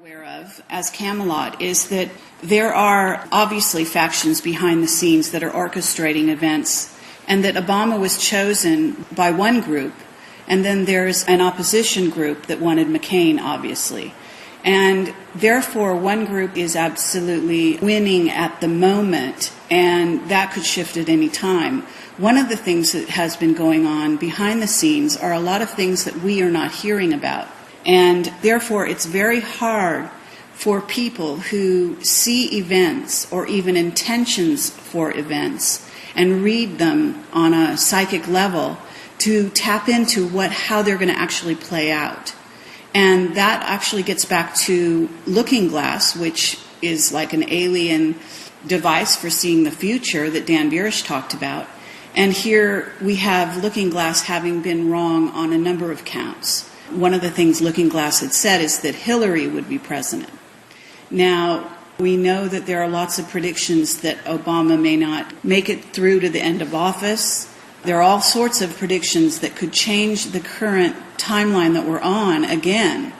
Aware of as Camelot is that there are obviously factions behind the scenes that are orchestrating events, and that Obama was chosen by one group, and then there's an opposition group that wanted McCain, obviously. And therefore, one group is absolutely winning at the moment, and that could shift at any time. One of the things that has been going on behind the scenes are a lot of things that we are not hearing about. And therefore, it's very hard for people who see events or even intentions for events and read them on a psychic level to tap into how they're going to actually play out. And that actually gets back to Looking Glass, which is like an alien device for seeing the future that Dan Burish talked about. And here we have Looking Glass having been wrong on a number of counts. One of the things Looking Glass had said is that Hillary would be president. Now, we know that there are lots of predictions that Obama may not make it through to the end of office. There are all sorts of predictions that could change the current timeline that we're on again.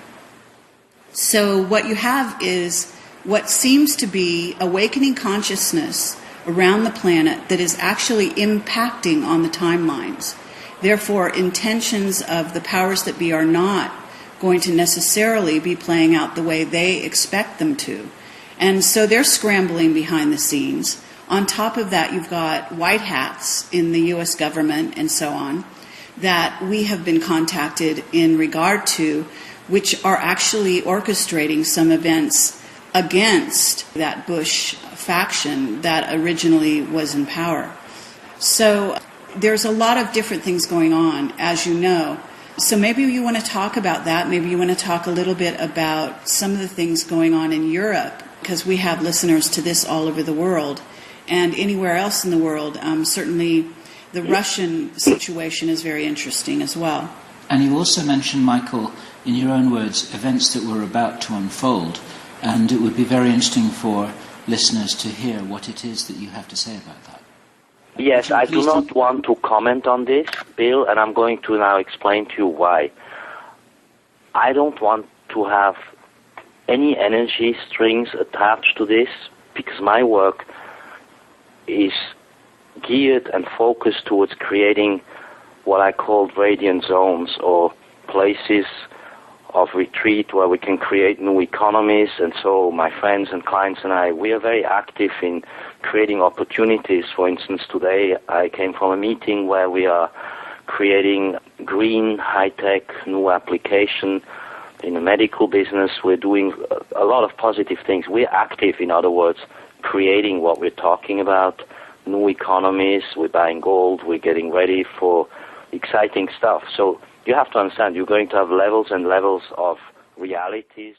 So what you have is what seems to be awakening consciousness around the planet that is actually impacting on the timelines. Therefore, intentions of the powers that be are not going to necessarily be playing out the way they expect them to. And so they're scrambling behind the scenes. On top of that, you've got white hats in the U.S. government and so on that we have been contacted in regard to, which are actually orchestrating some events against that Bush faction that originally was in power. So there's a lot of different things going on, as you know. So maybe you want to talk about that. Maybe you want to talk a little bit about some of the things going on in Europe, because we have listeners to this all over the world. And anywhere else in the world, certainly the Russian situation is very interesting as well. And you also mentioned, Michael, in your own words, events that were about to unfold. And it would be very interesting for listeners to hear what it is that you have to say about that. Yes, I do not want to comment on this, Bill, and I'm going to now explain to you why. I don't want to have any energy strings attached to this, because my work is geared and focused towards creating what I call radiant zones, or places of retreat where we can create new economies. And so my friends and clients and I, we are very active in creating opportunities. For instance, today I came from a meeting where we are creating green, high-tech, new application in the medical business. We're doing a lot of positive things. We're active, in other words, creating what we're talking about, new economies. We're buying gold. We're getting ready for exciting stuff. So you have to understand, you're going to have levels and levels of realities.